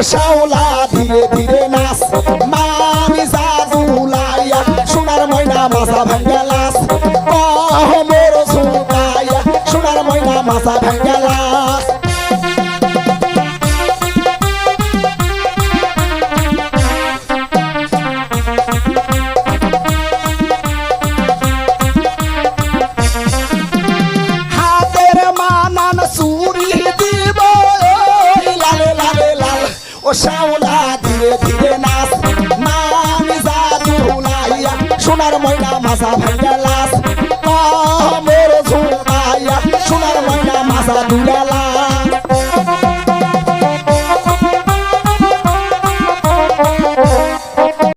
শাওলা ধীরে ধীরে নাচ মামি জাদুলাইয়া সোনার ময়না মাছা ভাঙ্গালাস মোর সুতাইয়া সোনার ময়না মাছা ভাঙ্গালাস হাতের মানান চুরি দিব লালে লালে লাল ও শাওলা ধীরে ধীরে নাচ মামি জাদুলাইয়া সোনার ময়না মাছা ভাঙ্গালাস